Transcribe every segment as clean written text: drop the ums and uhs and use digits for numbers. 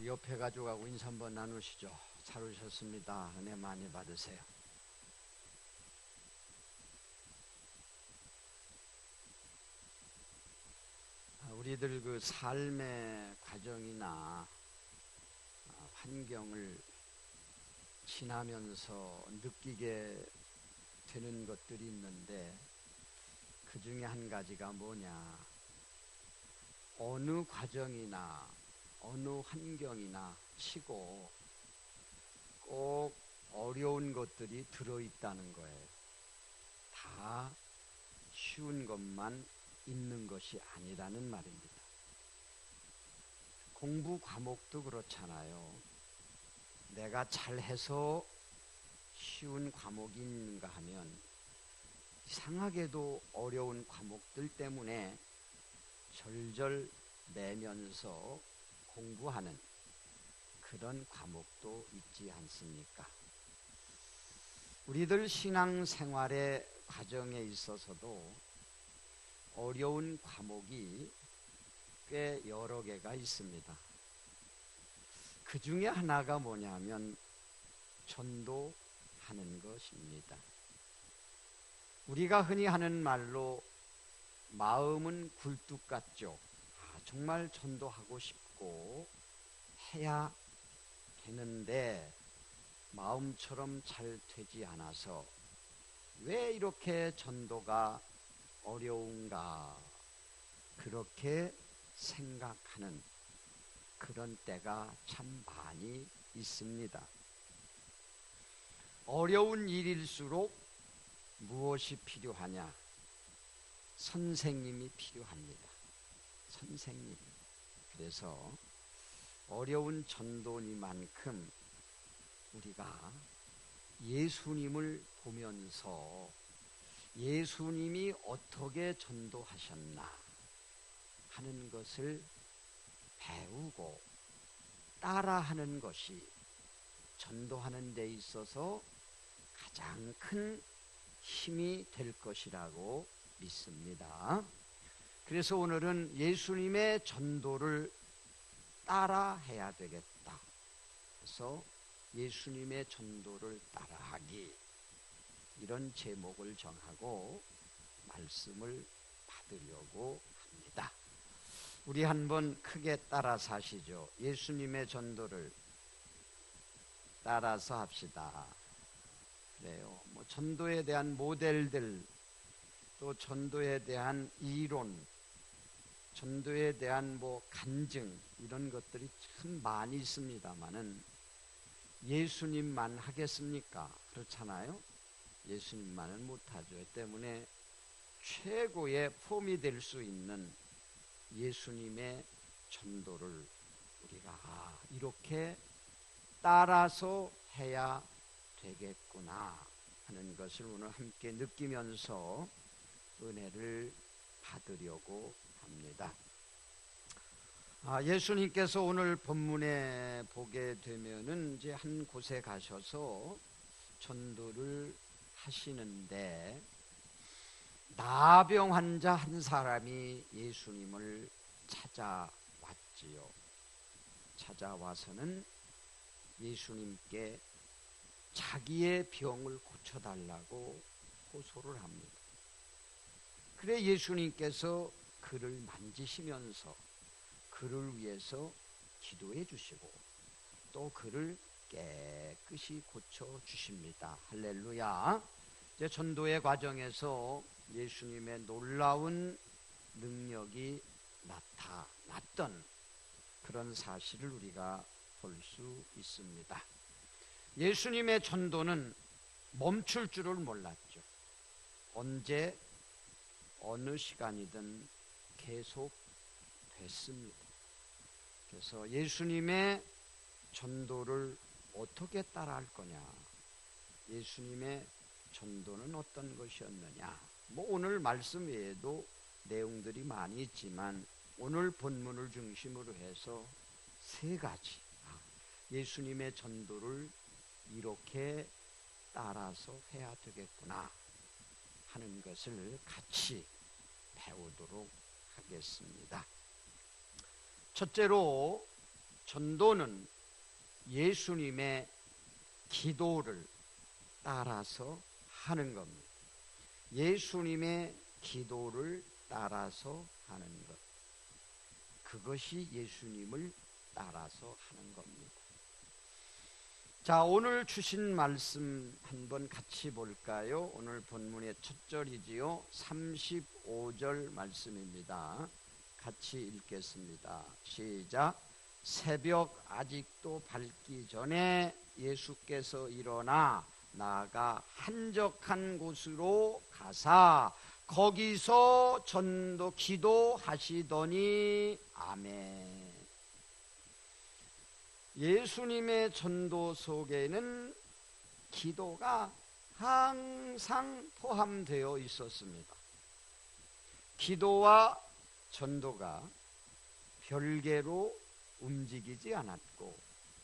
옆에 가족하고 인사 한번 나누시죠. 잘 오셨습니다. 은혜 많이 받으세요. 우리들 그 삶의 과정이나 환경을 지나면서 느끼게 되는 것들이 있는데, 그 중에 한 가지가 뭐냐, 어느 과정이나 어느 환경이나 치고 꼭 어려운 것들이 들어있다는 거예요. 다 쉬운 것만 있는 것이 아니라는 말입니다. 공부 과목도 그렇잖아요. 내가 잘해서 쉬운 과목이 있는가 하면 이상하게도 어려운 과목들 때문에 절절 매면서 공부하는 그런 과목도 있지 않습니까? 우리들 신앙생활의 과정에 있어서도 어려운 과목이 꽤 여러 개가 있습니다. 그 중에 하나가 뭐냐면 전도하는 것입니다. 우리가 흔히 하는 말로 마음은 굴뚝 같죠. 정말 전도하고 싶고 해야 되는데 마음처럼 잘 되지 않아서 왜 이렇게 전도가 어려운가, 그렇게 생각하는 그런 때가 참 많이 있습니다. 어려운 일일수록 무엇이 필요하냐? 선생님이 필요합니다. 선생님. 그래서 어려운 전도니만큼 우리가 예수님을 보면서 예수님이 어떻게 전도하셨나 하는 것을 배우고 따라하는 것이 전도하는 데 있어서 가장 큰 힘이 될 것이라고 믿습니다. 그래서 오늘은 예수님의 전도를 따라해야 되겠다. 그래서 예수님의 전도를 따라하기, 이런 제목을 정하고 말씀을 받으려고 합니다. 우리 한번 크게 따라서 하시죠. 예수님의 전도를 따라서 합시다. 그래요. 전도에 대한 모델들, 또 전도에 대한 이론, 전도에 대한 간증, 이런 것들이 참 많이 있습니다만은 예수님만 하겠습니까? 그렇잖아요. 예수님만은 못하죠. 때문에 최고의 폼이 될 수 있는 예수님의 전도를 우리가 이렇게 따라서 해야 되겠구나 하는 것을 오늘 함께 느끼면서 은혜를 받으려고 합니다. 예수님께서 오늘 본문에 보게 되면은 이제 한 곳에 가셔서 전도를 하시는데, 나병 환자 한 사람이 예수님을 찾아왔지요. 찾아와서는 예수님께 자기의 병을 고쳐달라고 호소를 합니다. 그래 예수님께서 그를 만지시면서 그를 위해서 기도해 주시고 또 그를 깨끗이 고쳐주십니다. 할렐루야. 이제 전도의 과정에서 예수님의 놀라운 능력이 나타났던 그런 사실을 우리가 볼 수 있습니다. 예수님의 전도는 멈출 줄을 몰랐죠. 언제 어느 시간이든 계속 됐습니다. 그래서 예수님의 전도를 어떻게 따라할 거냐, 예수님의 전도는 어떤 것이었느냐, 오늘 말씀 외에도 내용들이 많이 있지만 오늘 본문을 중심으로 해서 세 가지, 예수님의 전도를 이렇게 따라서 해야 되겠구나 하는 것을 같이 배우도록 하겠습니다. 첫째로 전도는 예수님의 기도를 따라서 하는 겁니다. 예수님의 기도를 따라서 하는 것. 그것이 예수님을 따라서 하는 겁니다. 자, 오늘 주신 말씀 한번 같이 볼까요? 오늘 본문의 첫 절이지요. 35절 말씀입니다. 같이 읽겠습니다. 시작. 새벽 아직도 밝기 전에 예수께서 일어나 나아가 한적한 곳으로 가사 거기서 전도 기도하시더니 아멘. 예수님의 전도 속에는 기도가 항상 포함되어 있었습니다. 기도와 전도가 별개로 움직이지 않았고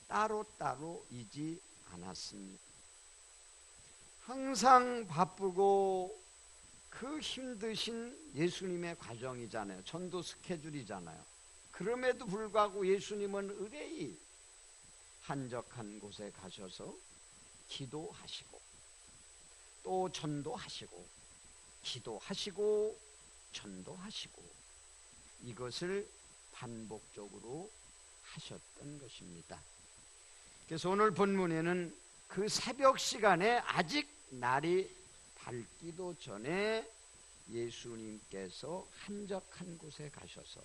따로따로이지 않았습니다. 항상 바쁘고 그 힘드신 예수님의 과정이잖아요. 전도 스케줄이잖아요. 그럼에도 불구하고 예수님은 의뢰이 한적한 곳에 가셔서 기도하시고 또 전도하시고 기도하시고 전도하시고 이것을 반복적으로 하셨던 것입니다. 그래서 오늘 본문에는 그 새벽 시간에 아직 날이 밝기도 전에 예수님께서 한적한 곳에 가셔서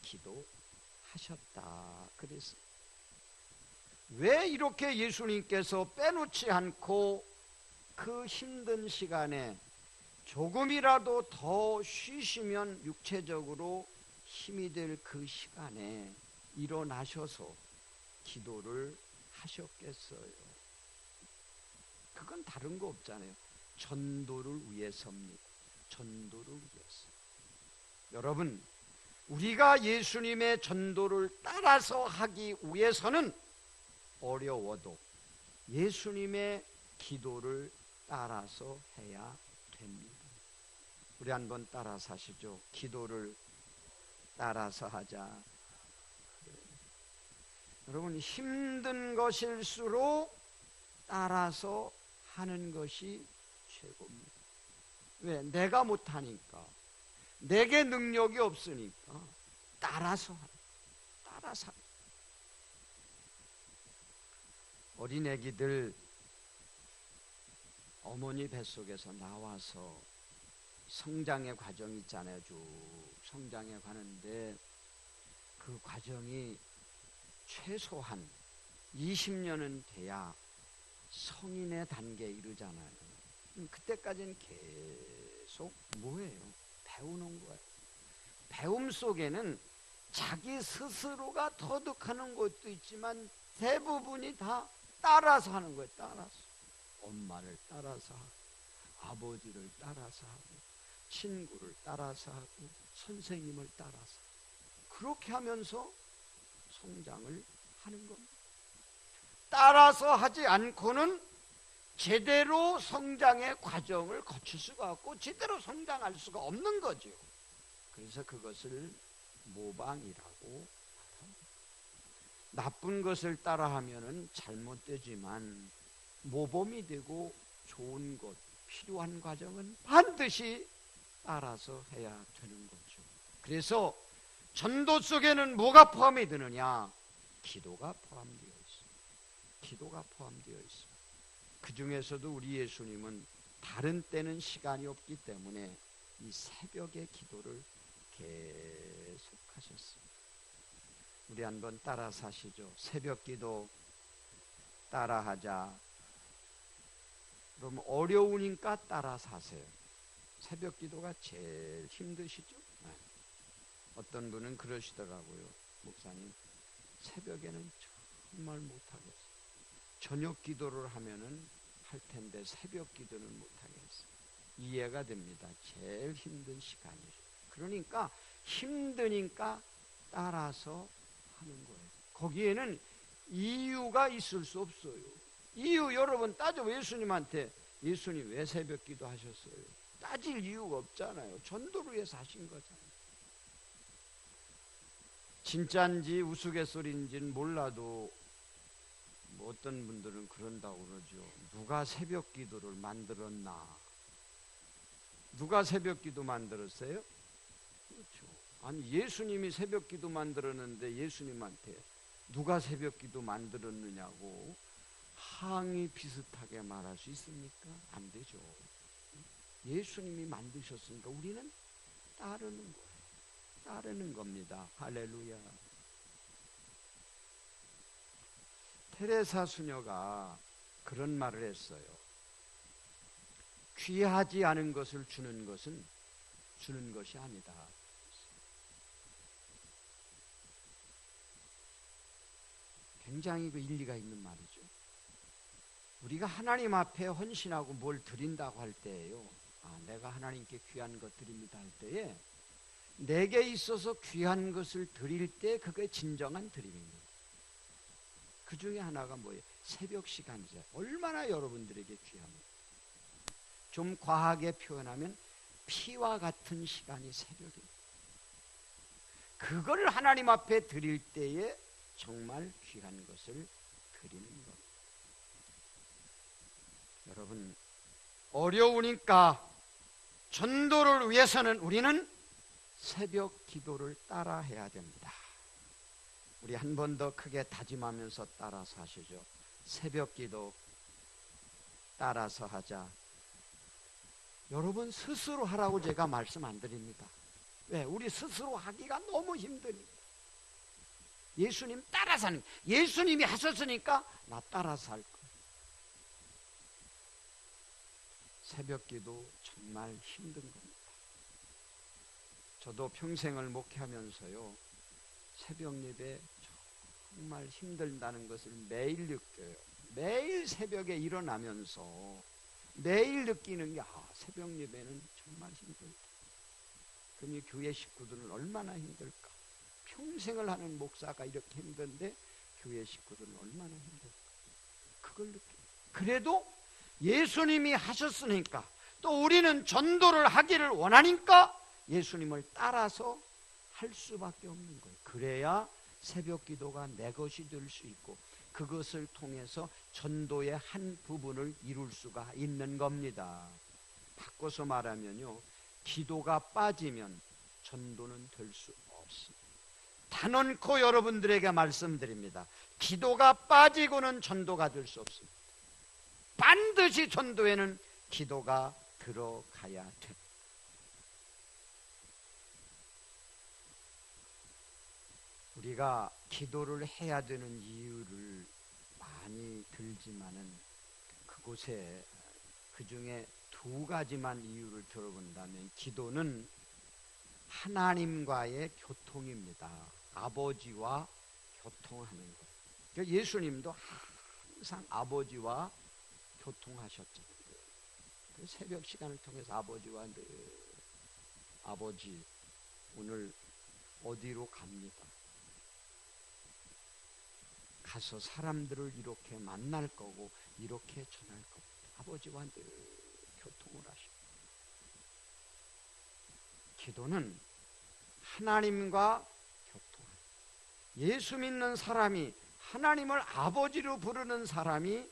기도하셨다 그랬습니다. 왜 이렇게 예수님께서 빼놓지 않고 그 힘든 시간에 조금이라도 더 쉬시면 육체적으로 힘이 될 그 시간에 일어나셔서 기도를 하셨겠어요? 그건 다른 거 없잖아요. 전도를 위해서입니다. 전도를 위해서. 여러분, 우리가 예수님의 전도를 따라서 하기 위해서는 어려워도 예수님의 기도를 따라서 해야 됩니다. 우리 한번 따라서 하시죠. 기도를 따라서 하자. 여러분, 힘든 것일수록 따라서 하는 것이 최고입니다. 왜? 내가 못하니까, 내게 능력이 없으니까 따라서 하라. 따라서 하라. 어린 애기들 어머니 뱃속에서 나와서 성장의 과정이 있잖아요. 쭉 성장해 가는데 그 과정이 최소한 20년은 돼야 성인의 단계에 이르잖아요. 그때까지는 계속 뭐예요? 배우는 거예요. 배움 속에는 자기 스스로가 터득하는 것도 있지만 대부분이 다 따라서 하는 거예요. 따라서. 엄마를 따라서 하고, 아버지를 따라서 하고, 친구를 따라서 하고, 선생님을 따라서 하고. 그렇게 하면서 성장을 하는 겁니다. 따라서 하지 않고는 제대로 성장의 과정을 거칠 수가 없고 제대로 성장할 수가 없는 거죠. 그래서 그것을 모방이라고 합니다. 나쁜 것을 따라하면 잘못되지만 모범이 되고 좋은 것, 필요한 과정은 반드시 따라서 해야 되는 거죠. 그래서 전도 속에는 뭐가 포함이 되느냐? 기도가 포함되어 있습니다. 기도가 포함되어 있습니다. 그 중에서도 우리 예수님은 다른 때는 시간이 없기 때문에 이 새벽의 기도를 계속 하셨습니다. 우리 한번 따라서 하시죠. 새벽 기도 따라하자. 그럼 어려우니까 따라서 하세요. 새벽 기도가 제일 힘드시죠? 네. 어떤 분은 그러시더라고요. 목사님, 새벽에는 정말 못하겠어요. 저녁 기도를 하면은 할 텐데 새벽 기도는 못하겠어요. 이해가 됩니다. 제일 힘든 시간이죠. 그러니까 힘드니까 따라서 하는 거예요. 거기에는 이유가 있을 수 없어요. 이유 여러분 따져. 예수님한테 예수님 왜 새벽 기도 하셨어요? 따질 이유가 없잖아요. 전도를 위해서 하신 거잖아요. 진짜인지 우스갯소리인지는 몰라도 뭐 어떤 분들은 그런다고 그러죠. 누가 새벽 기도를 만들었나? 누가 새벽 기도 만들었어요? 그렇죠. 아니 예수님이 새벽 기도 만들었는데 예수님한테 누가 새벽 기도 만들었느냐고 항의 비슷하게 말할 수 있습니까? 안 되죠. 예수님이 만드셨으니까 우리는 따르는 거예요. 따르는 겁니다. 할렐루야. 테레사 수녀가 그런 말을 했어요. 귀하지 않은 것을 주는 것은 주는 것이 아니다. 굉장히 그 일리가 있는 말이죠. 우리가 하나님 앞에 헌신하고 뭘 드린다고 할 때예요. 내가 하나님께 귀한 것 드립니다 할 때에 내게 있어서 귀한 것을 드릴 때 그게 진정한 드림입니다. 그 중에 하나가 뭐예요? 새벽 시간이죠. 얼마나 여러분들에게 귀합니까? 좀 과하게 표현하면 피와 같은 시간이 새벽이에요. 그걸 하나님 앞에 드릴 때에 정말 귀한 것을 드리는 것. 여러분, 어려우니까 전도를 위해서는 우리는 새벽 기도를 따라 해야 됩니다. 우리 한 번 더 크게 다짐하면서 따라서 하시죠. 새벽 기도 따라서 하자. 여러분 스스로 하라고 제가 말씀 안 드립니다. 왜? 우리 스스로 하기가 너무 힘드니까. 예수님 따라서 하는, 예수님이 하셨으니까 나 따라서 할 거예요. 새벽 기도 정말 힘든 겁니다. 저도 평생을 목회하면서요, 새벽 예배 정말 힘들다는 것을 매일 느껴요. 매일 새벽에 일어나면서 매일 느끼는 게 새벽 예배는 정말 힘들다. 그러니 교회 식구들은 얼마나 힘들까. 평생을 하는 목사가 이렇게 힘든데 교회 식구들은 얼마나 힘들까. 그걸 느껴요. 그래도 예수님이 하셨으니까 또 우리는 전도를 하기를 원하니까 예수님을 따라서 할 수밖에 없는 거예요. 그래야 새벽 기도가 내 것이 될 수 있고 그것을 통해서 전도의 한 부분을 이룰 수가 있는 겁니다. 바꿔서 말하면요, 기도가 빠지면 전도는 될 수 없습니다. 단언코 여러분들에게 말씀드립니다. 기도가 빠지고는 전도가 될 수 없습니다. 반드시 전도에는 기도가 들어가야 됩니다. 우리가 기도를 해야 되는 이유를 많이 들지만은 그곳에 그 중에 두 가지만 이유를 들어본다면 기도는 하나님과의 교통입니다. 아버지와 교통하는 것. 그러니까 예수님도 항상 아버지와 교통하셨잖아요. 그 새벽 시간을 통해서 아버지와 늘 아버지 오늘 어디로 갑니다. 가서 사람들을 이렇게 만날 거고 이렇게 전할 겁니다. 아버지와 늘 교통을 하시고 기도는 하나님과 교통하는, 예수 믿는 사람이 하나님을 아버지로 부르는 사람이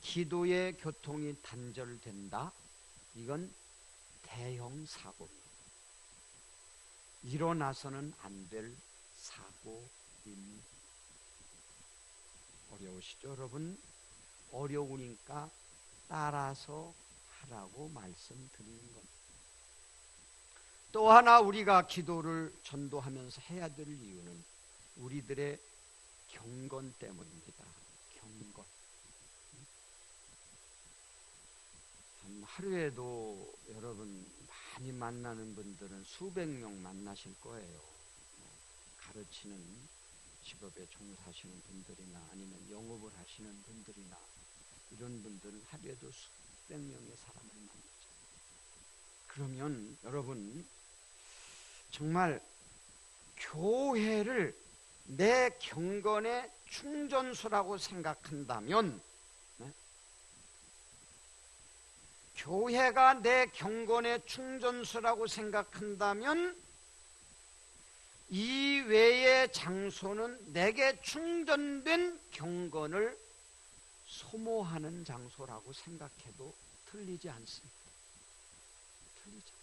기도의 교통이 단절된다? 이건 대형 사고입니다. 일어나서는 안 될 사고입니다. 어려우시죠, 여러분? 어려우니까 따라서 하라고 말씀드리는 겁니다. 또 하나 우리가 기도를 전도하면서 해야 될 이유는 우리들의 경건 때문입니다. 경건. 하루에도 여러분 많이 만나는 분들은 수백 명 만나실 거예요. 가르치는 직업에 종사하시는 분들이나 아니면 영업을 하시는 분들이나 이런 분들은 하루에도 수백 명의 사람을 만나죠. 그러면 여러분 정말 교회를 내 경건의 충전소라고 생각한다면, 교회가 내 경건의 충전소라고 생각한다면 이 외의 장소는 내게 충전된 경건을 소모하는 장소라고 생각해도 틀리지 않습니다. 틀리죠.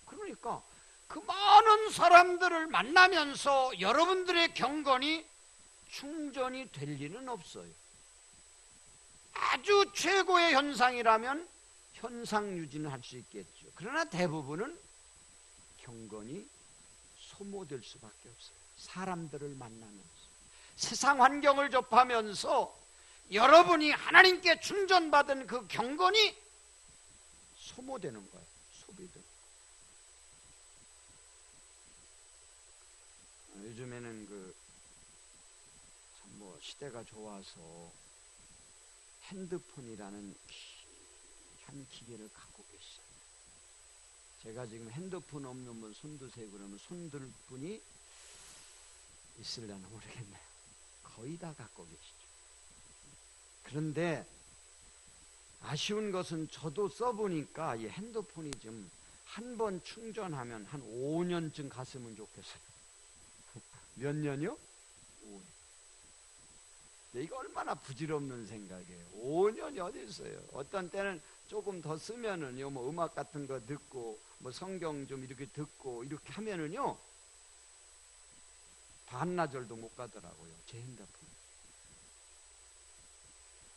그러니까 그 많은 사람들을 만나면서 여러분들의 경건이 충전이 될 리는 없어요. 아주 최고의 현상이라면 현상 유지는 할 수 있겠죠. 그러나 대부분은 경건이 소모될 수밖에 없어요. 사람들을 만나면서, 세상 환경을 접하면서 여러분이 하나님께 충전받은 그 경건이 소모되는 거예요. 소비되는. 요즘에는 뭐 시대가 좋아서 핸드폰이라는 한 기계를 갖고 계시잖아요. 제가 지금 핸드폰 없는 분 손드세요 그러면 손들 분이 있으려나 모르겠네요. 거의 다 갖고 계시죠. 그런데 아쉬운 것은 저도 써보니까 이 핸드폰이 좀 한 번 충전하면 한 5년쯤 갔으면 좋겠어요. 몇 년이요? 5년. 이거 얼마나 부질없는 생각이에요. 5년이 어디 있어요. 어떤 때는 조금 더 쓰면은요, 뭐 음악 같은 거 듣고, 뭐 성경 좀 이렇게 듣고, 이렇게 하면은요, 반나절도 못 가더라고요. 제 핸드폰.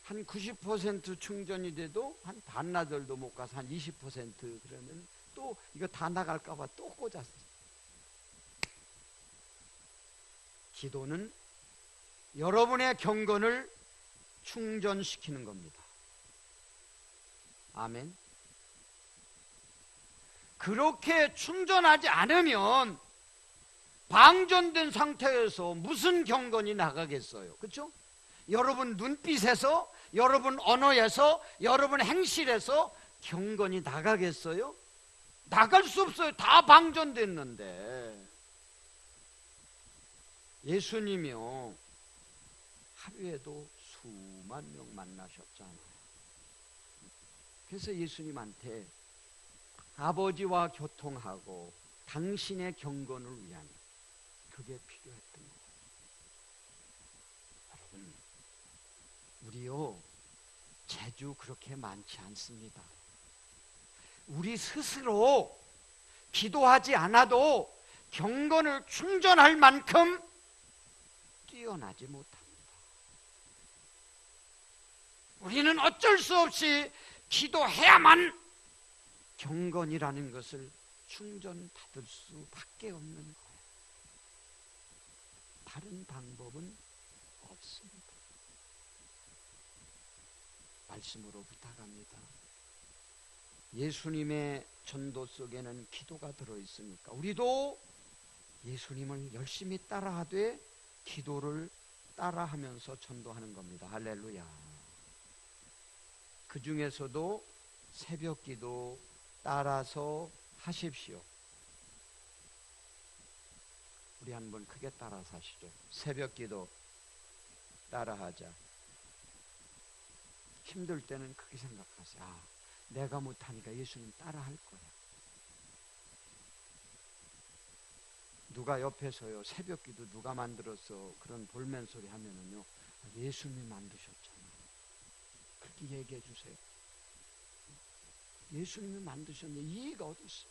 한 90% 충전이 돼도 한 반나절도 못 가서 한 20% 그러면 또 이거 다 나갈까봐 또 꽂았어요. 기도는 여러분의 경건을 충전시키는 겁니다. 아멘. 그렇게 충전하지 않으면 방전된 상태에서 무슨 경건이 나가겠어요? 그렇죠? 여러분 눈빛에서, 여러분 언어에서, 여러분 행실에서 경건이 나가겠어요? 나갈 수 없어요. 다 방전됐는데. 예수님이요, 하루에도 수만 명 만나셨잖아요. 그래서 예수님한테 아버지와 교통하고 당신의 경건을 위한 그게 필요했던 거예요. 여러분, 우리요 재주 그렇게 많지 않습니다. 우리 스스로 기도하지 않아도 경건을 충전할 만큼 뛰어나지 못합니다. 우리는 어쩔 수 없이 기도해야만 경건이라는 것을 충전받을 수밖에 없는 거예요. 다른 방법은 없습니다. 말씀으로 부탁합니다. 예수님의 전도 속에는 기도가 들어있으니까 우리도 예수님을 열심히 따라하되 기도를 따라하면서 전도하는 겁니다. 할렐루야. 그 중에서도 새벽 기도 따라서 하십시오. 우리 한번 크게 따라서 하시죠. 새벽 기도 따라하자. 힘들 때는 크게 생각하세요. 아, 내가 못하니까 예수님 따라할 거야. 누가 옆에서요, 새벽 기도 누가 만들어서 그런 볼멘 소리 하면은요, 예수님이 만드셨잖아. 그렇게 얘기해 주세요. 예수님이 만드셨는데 이해가 어디 있어?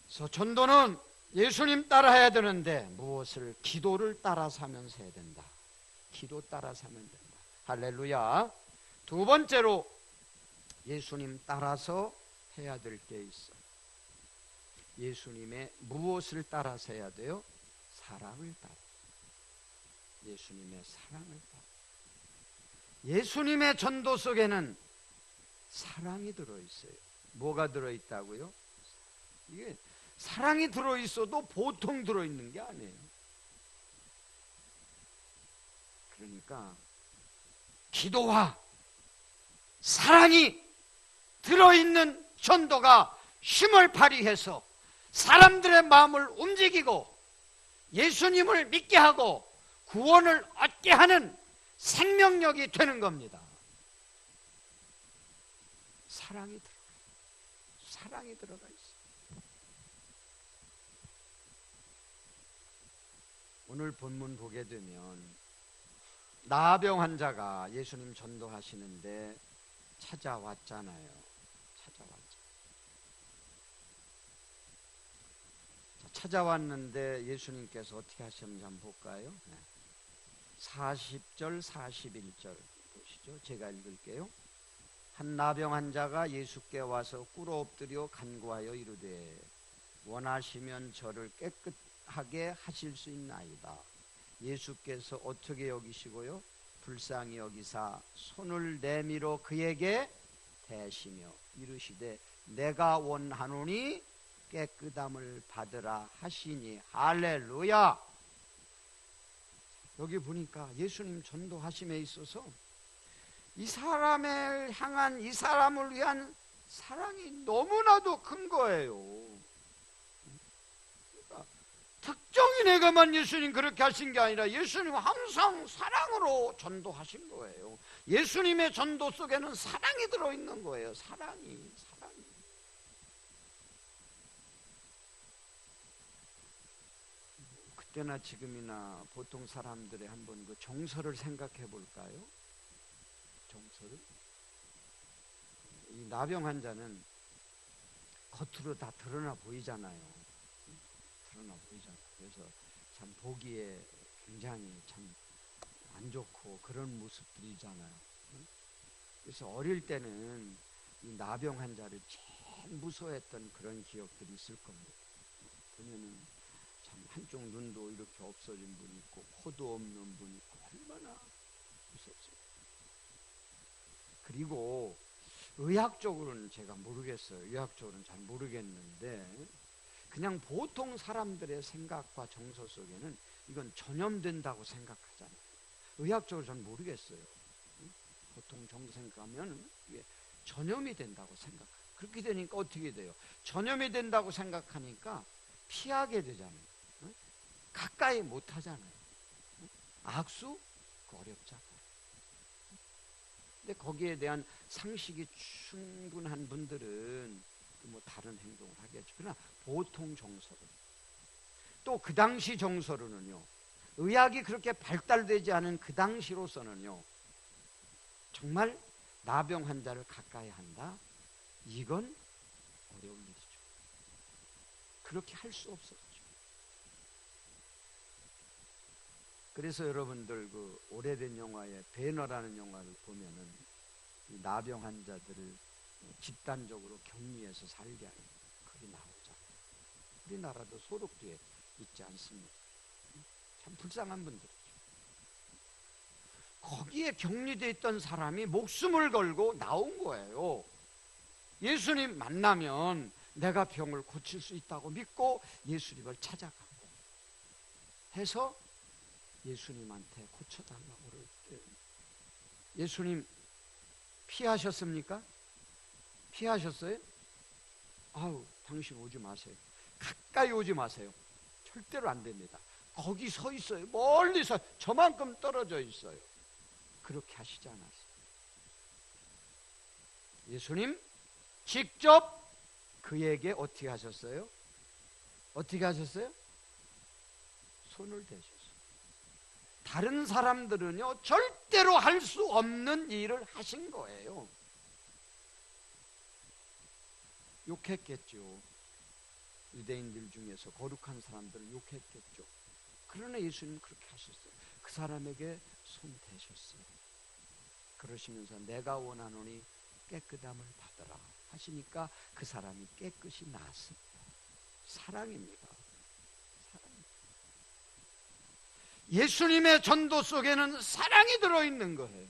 그래서 전도는 예수님 따라해야 되는데 무엇을? 기도를 따라서 하면서 해야 된다. 기도 따라서 하면 된다. 할렐루야. 두 번째로 예수님 따라서 해야 될 게 있어요. 예수님의 무엇을 따라서 해야 돼요? 사랑을 따라. 예수님의 사랑을 따라. 예수님의 전도 속에는 사랑이 들어있어요. 뭐가 들어있다고요? 이게 사랑이 들어있어도 보통 들어있는 게 아니에요. 그러니까 기도와 사랑이 들어있는 전도가 힘을 발휘해서 사람들의 마음을 움직이고 예수님을 믿게 하고 구원을 얻게 하는 생명력이 되는 겁니다. 사랑이 들어가 있어요. 오늘 본문 보게 되면 나병 환자가 예수님 전도하시는데 찾아왔잖아요. 찾아왔는데 예수님께서 어떻게 하셨는지 한번 볼까요? 40절 41절 보시죠. 제가 읽을게요. 한 나병 환자가 예수께 와서 꿇어 엎드려 간구하여 이르되 원하시면 저를 깨끗하게 하실 수 있나이다. 예수께서 어떻게 여기시고요? 불쌍히 여기사 손을 내밀어 그에게 대시며 이르시되 내가 원하노니 깨끗함을 받으라 하시니 할렐루야. 여기 보니까 예수님 전도하심에 있어서 이 사람을 향한, 이 사람을 위한 사랑이 너무나도 큰 거예요. 그러니까 특정인에게만 예수님 그렇게 하신 게 아니라 예수님 항상 사랑으로 전도하신 거예요. 예수님의 전도 속에는 사랑이 들어있는 거예요. 사랑이. 그때나 지금이나 보통 사람들의 한번 그 정서를 생각해 볼까요? 정서를. 이 나병 환자는 겉으로 다 드러나 보이잖아요. 그래서 참 보기에 굉장히 참 안 좋고 그런 모습들이잖아요. 그래서 어릴 때는 이 나병 환자를 제일 무서워했던 그런 기억들이 있을 겁니다. 보면은 참 한쪽 눈도 이렇게 없어진 분이 있고 코도 없는 분이 있고 얼마나 무섭습니다. 그리고 의학적으로는 제가 모르겠어요. 의학적으로는 잘 모르겠는데 그냥 보통 사람들의 생각과 정서 속에는 이건 전염된다고 생각하잖아요. 의학적으로 전 모르겠어요. 보통 정서 생각하면 이게 전염이 된다고 생각해요. 그렇게 되니까 어떻게 돼요? 전염이 된다고 생각하니까 피하게 되잖아요. 가까이 못 하잖아요. 악수? 어렵잖아요. 근데 거기에 대한 상식이 충분한 분들은 뭐 다른 행동을 하겠죠. 그러나 보통 정서로 또 그 당시 정서로는요, 의학이 그렇게 발달되지 않은 그 당시로서는요, 정말 나병 환자를 가까이 한다? 이건 어려운 일이죠. 그렇게 할 수 없었죠. 그래서 여러분들 그 오래된 영화에 배너라는 영화를 보면은 이 나병 환자들을 집단적으로 격리해서 살게 하는 그게 나오잖아요. 우리나라도 소록도에 있지 않습니까? 참 불쌍한 분들이죠. 거기에 격리되어 있던 사람이 목숨을 걸고 나온 거예요. 예수님 만나면 내가 병을 고칠 수 있다고 믿고 예수님을 찾아가고 해서 예수님한테 고쳐달라고 그럴 때 예수님 피하셨습니까? 피하셨어요? 아우, 당신 오지 마세요. 가까이 오지 마세요. 절대로 안 됩니다. 거기 서 있어요. 멀리서 저만큼 떨어져 있어요. 그렇게 하시지 않았어요. 예수님 직접 그에게 어떻게 하셨어요? 어떻게 하셨어요? 손을 대셨어요. 다른 사람들은요, 절대로 할 수 없는 일을 하신 거예요. 욕했겠죠. 유대인들 중에서 거룩한 사람들을 욕했겠죠. 그러나 예수님은 그렇게 하셨어요. 그 사람에게 손 대셨어요. 그러시면서 내가 원하노니 깨끗함을 받으라 하시니까 그 사람이 깨끗이 나았습니다. 사랑입니다. 예수님의 전도 속에는 사랑이 들어있는 거예요.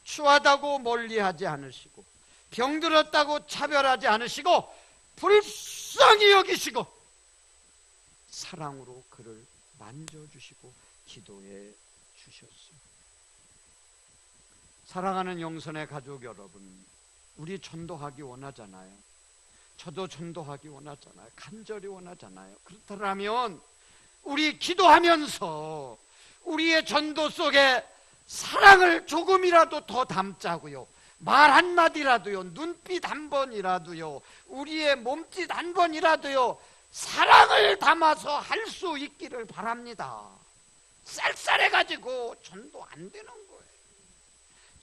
추하다고 멀리하지 않으시고 병들었다고 차별하지 않으시고 불쌍히 여기시고 사랑으로 그를 만져주시고 기도해 주셨어요. 사랑하는 영선의 가족 여러분, 우리 전도하기 원하잖아요. 저도 전도하기 원하잖아요. 간절히 원하잖아요. 그렇다면 우리 기도하면서 우리의 전도 속에 사랑을 조금이라도 더 담자고요. 말 한마디라도요, 눈빛 한 번이라도요, 우리의 몸짓 한 번이라도요, 사랑을 담아서 할 수 있기를 바랍니다. 쌀쌀해가지고 전도 안 되는 거예요.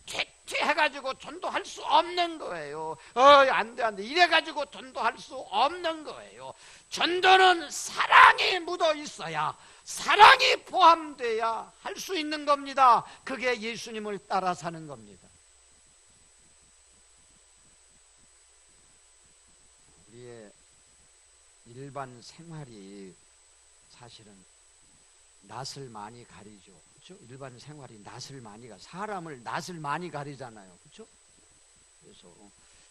퇴퇴해가지고 전도할 수 없는 거예요. 안 돼. 이래가지고 전도할 수 없는 거예요. 전도는 사랑이 묻어 있어야, 사랑이 포함돼야 할 수 있는 겁니다. 그게 예수님을 따라 사는 겁니다. 우리의 일반 생활이 사실은 낯을 많이 가리죠. 그렇죠? 일반 생활이 낯을 많이 사람을 낯을 많이 가리잖아요. 그렇죠? 그래서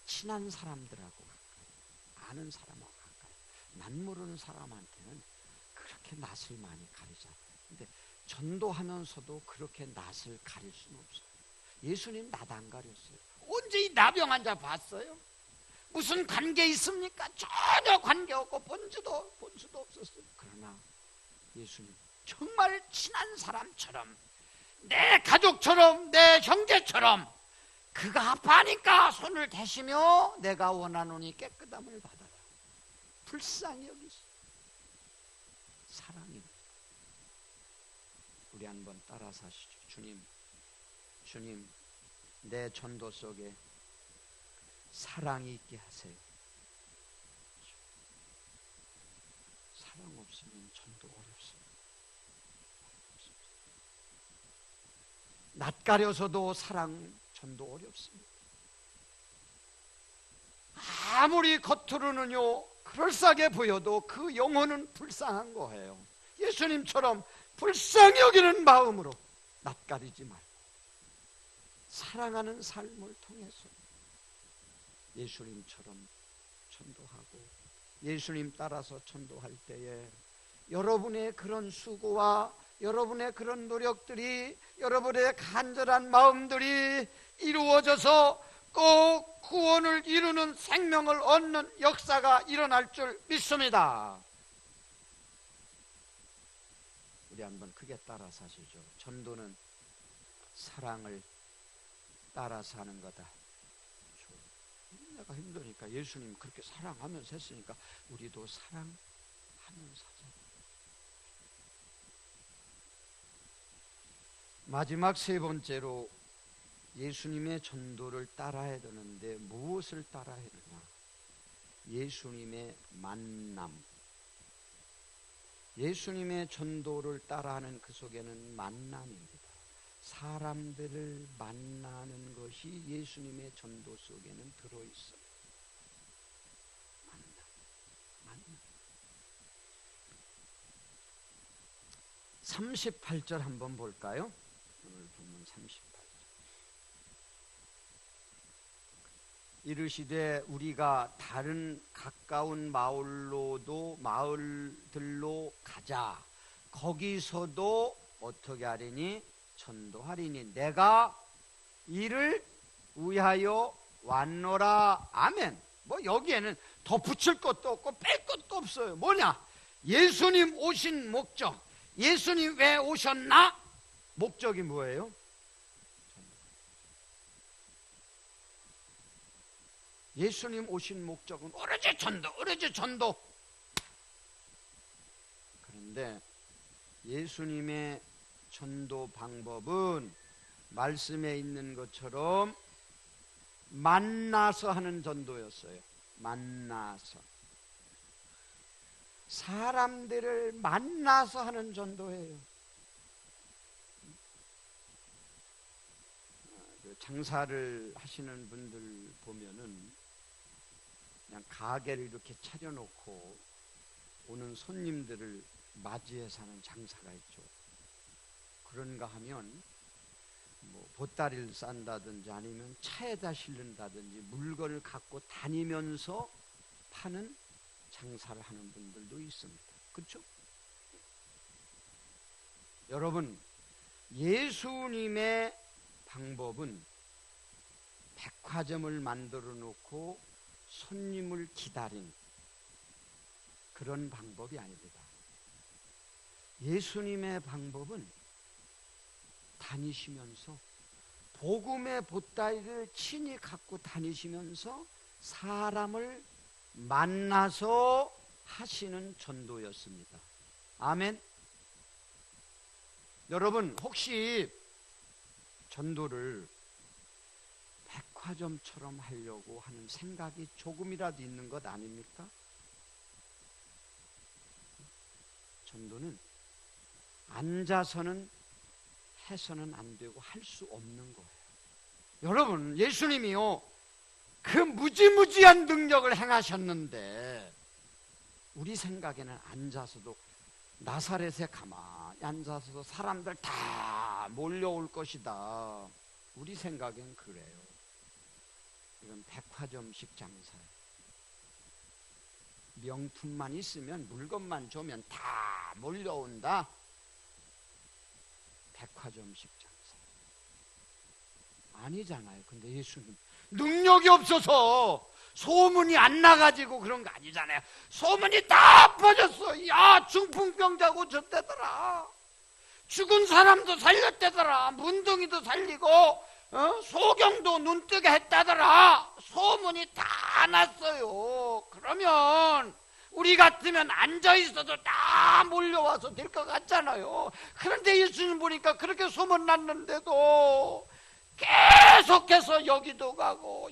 친한 사람들하고 가까이, 아는 사람하고 가까이, 낯 모르는 사람한테는 그렇게 낯을 많이 가리잖아요. 근데 전도하면서도 그렇게 낯을 가릴 수는 없어요. 예수님 낯 안 가렸어요. 언제 이 나병 환자 봤어요? 무슨 관계 있습니까? 전혀 관계 없고 본 수도 없었어요. 그러나 예수님 정말 친한 사람처럼, 내 가족처럼, 내 형제처럼, 그가 아파하니까 손을 대시며 내가 원하노니 깨끗함을 받아라. 불쌍히 여기시. 사랑입니다. 우리 한번 따라 사시죠. 주님, 내 전도 속에 사랑이 있게 하세요. 사랑 없으면 전도 어렵습니다. 낯가려서도 사랑 전도 어렵습니다. 아무리 겉으로는요 그럴싸하게 보여도 그 영혼은 불쌍한 거예요. 예수님처럼 불쌍히 여기는 마음으로 낯가리지 말고 사랑하는 삶을 통해서 예수님처럼 전도하고, 예수님 따라서 전도할 때에 여러분의 그런 수고와 여러분의 그런 노력들이, 여러분의 간절한 마음들이 이루어져서 꼭 구원을 이루는 생명을 얻는 역사가 일어날 줄 믿습니다. 우리 한번 크게 따라 사시죠. 전도는 사랑을 따라서 하는 거다. 내가 힘드니까 예수님 그렇게 사랑하면서 했으니까 우리도 사랑하면서 하자. 마지막 세 번째로 예수님의 전도를 따라야 되는데 무엇을 따라야 되느냐? 예수님의 만남. 예수님의 전도를 따라하는 그 속에는 만남입니다. 사람들을 만나는 것이 예수님의 전도 속에는 들어있어요. 만남. 38절 한번 볼까요? 오늘 본문 38절. 이르시되 우리가 다른 가까운 마을들로 가자. 거기서도 어떻게 하리니? 전도하리니 내가 이를 위하여 왔노라. 아멘. 뭐 여기에는 덧붙일 것도 없고 뺄 것도 없어요. 뭐냐? 예수님 오신 목적. 예수님 왜 오셨나? 목적이 뭐예요? 예수님 오신 목적은 오로지 전도. 그런데 예수님의 전도 방법은 말씀에 있는 것처럼 만나서 하는 전도였어요. 만나서. 사람들을 만나서 하는 전도예요. 장사를 하시는 분들 보면은 그냥 가게를 이렇게 차려놓고 오는 손님들을 맞이해서 하는 장사가 있죠. 그런가 하면 뭐 보따리를 싼다든지 아니면 차에다 실른다든지 물건을 갖고 다니면서 파는 장사를 하는 분들도 있습니다. 그렇죠? 여러분, 예수님의 방법은 백화점을 만들어 놓고 손님을 기다린 그런 방법이 아닙니다. 예수님의 방법은 다니시면서 복음의 보따리를 친히 갖고 다니시면서 사람을 만나서 하시는 전도였습니다. 아멘. 여러분 혹시 전도를 백화점처럼 하려고 하는 생각이 조금이라도 있는 것 아닙니까? 전도는 앉아서는 해서는 안 되고 할 수 없는 거예요. 여러분 예수님이요 그 무지무지한 능력을 행하셨는데 우리 생각에는 앉아서도 나사렛에 가만히 앉아서도 사람들 다 몰려올 것이다. 우리 생각엔 그래요. 이건 백화점식 장사예요. 명품만 있으면 물건만 주면 다 몰려온다. 백화점식 장사 아니잖아요. 근데 예수님 능력이 없어서 소문이 안 나가지고 그런 거 아니잖아요. 소문이 다 퍼졌어. 야 중풍병자 고쳤대더라. 죽은 사람도 살렸대더라. 문둥이도 살리고 소경도 눈뜨게 했다더라. 소문이 다 났어요. 그러면 우리 같으면 앉아있어도 다 몰려와서 될 것 같잖아요. 그런데 예수님 보니까 그렇게 소문 났는데도 계속해서 여기도 가고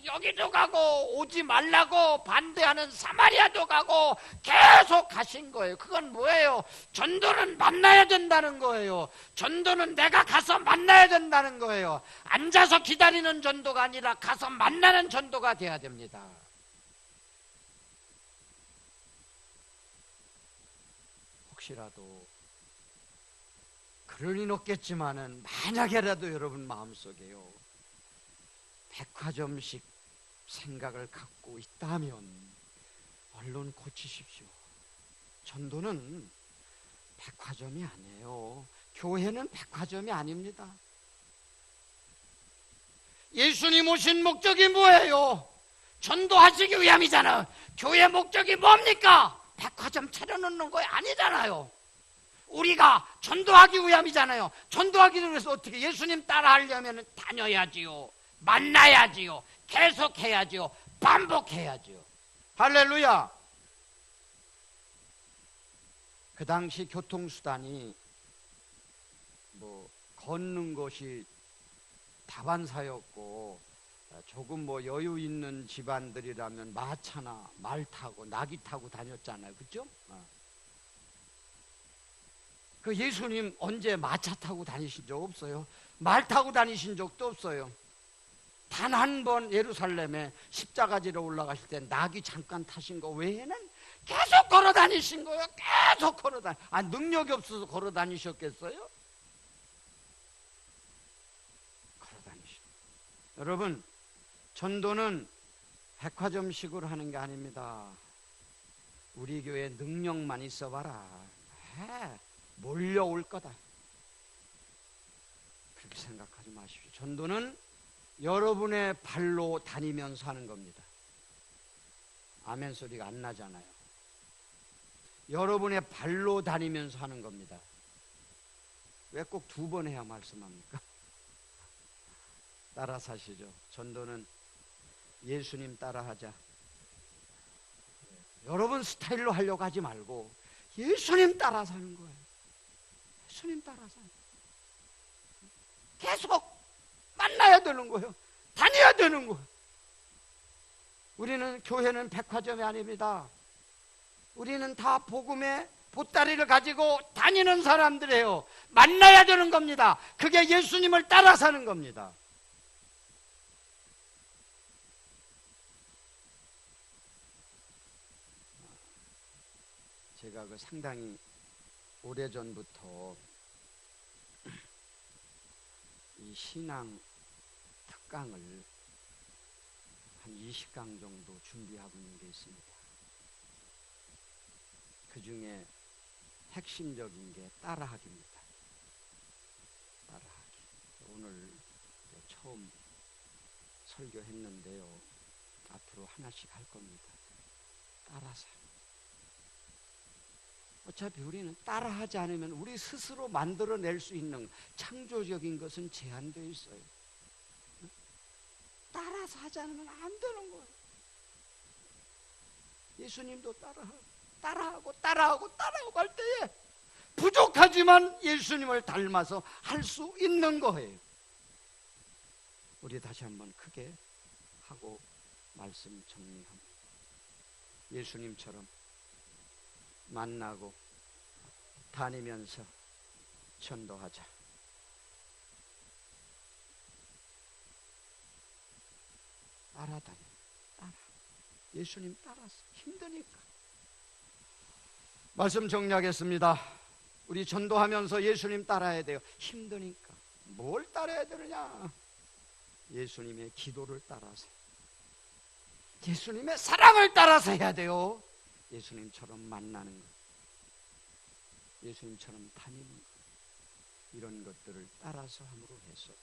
오지 말라고 반대하는 사마리아도 가고 계속 가신 거예요. 그건 뭐예요? 전도는 만나야 된다는 거예요. 전도는 내가 가서 만나야 된다는 거예요. 앉아서 기다리는 전도가 아니라 가서 만나는 전도가 돼야 됩니다. 혹시라도 그럴 리는 없겠지만은 만약에라도 여러분 마음속에요 백화점식 생각을 갖고 있다면 얼른 고치십시오. 전도는 백화점이 아니에요. 교회는 백화점이 아닙니다. 예수님 오신 목적이 뭐예요? 전도하시기 위함이잖아요. 교회 목적이 뭡니까? 백화점 차려놓는 거 아니잖아요. 우리가 전도하기 위함이잖아요. 전도하기 위해서 어떻게 예수님 따라하려면 다녀야지요. 만나야지요. 계속해야지요. 반복해야지요. 할렐루야. 그 당시 교통수단이 뭐 걷는 것이 다반사였고 조금 뭐 여유 있는 집안들이라면 마차나 말 타고 나귀 타고 다녔잖아요. 그렇죠? 그 예수님 언제 마차 타고 다니신 적 없어요? 말 타고 다니신 적도 없어요. 단 한 번 예루살렘에 십자가 지러 올라가실 때 나귀 잠깐 타신 거 외에는 계속 걸어 다니신 거예요. 계속 걸어 다니. 능력이 없어서 걸어 다니셨겠어요? 걸어 다니신. 여러분, 전도는 백화점식으로 하는 게 아닙니다. 우리 교회 능력만 있어봐라. 몰려올 거다. 그렇게 생각하지 마십시오. 전도는 여러분의 발로 다니면서 하는 겁니다. 아멘 소리가 안 나잖아요. 여러분의 발로 다니면서 하는 겁니다. 왜 꼭 2번 해야 말씀합니까? 따라 사시죠. 전도는 예수님 따라하자. 여러분 스타일로 하려고 하지 말고 예수님 따라 사는 거예요. 예수님 따라 사는 거예요. 계속 만나야 되는 거예요. 다녀야 되는 거예요. 우리는 교회는 백화점이 아닙니다. 우리는 다 복음의 보따리를 가지고 다니는 사람들이에요. 만나야 되는 겁니다. 그게 예수님을 따라 사는 겁니다. 제가 상당히 오래전부터 이 신앙 특강을 한 20강 정도 준비하고 있는 게 있습니다. 그 중에 핵심적인 게 따라하기입니다. 따라하기. 오늘 처음 설교했는데요. 앞으로 하나씩 할 겁니다. 따라서. 어차피 우리는 따라하지 않으면 우리 스스로 만들어낼 수 있는 창조적인 것은 제한되어 있어요. 따라서 하지 않으면 안 되는 거예요. 예수님도 따라하고 따라하고 할 때에 부족하지만 예수님을 닮아서 할 수 있는 거예요. 우리 다시 한번 크게 하고 말씀 정리합니다. 예수님처럼 만나고 다니면서 전도하자. 따라다녀. 예수님 따라서 힘드니까. 말씀 정리하겠습니다. 우리 전도하면서 예수님 따라야 돼요. 힘드니까. 뭘 따라야 되느냐? 예수님의 기도를 따라서, 예수님의 사랑을 따라서 해야 돼요. 예수님처럼 만나는 것, 예수님처럼 다니는 것, 이런 것들을 따라서 함으로 해서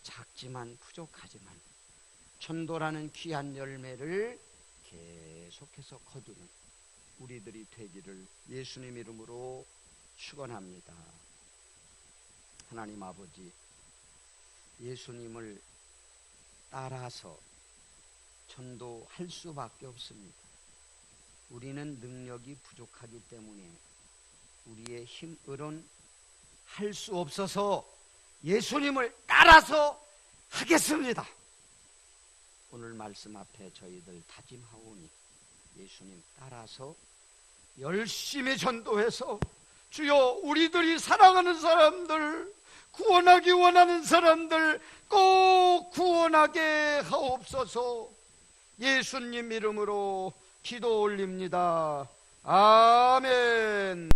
작지만 부족하지만 전도라는 귀한 열매를 계속해서 거두는 우리들이 되기를 예수님 이름으로 축원합니다. 하나님 아버지, 예수님을 따라서 전도할 수밖에 없습니다. 우리는 능력이 부족하기 때문에 우리의 힘으론 할 수 없어서 예수님을 따라서 하겠습니다. 오늘 말씀 앞에 저희들 다짐하오니 예수님 따라서 열심히 전도해서 주여 우리들이 사랑하는 사람들, 구원하기 원하는 사람들 꼭 구원하게 하옵소서. 예수님 이름으로 기도 올립니다. 아멘.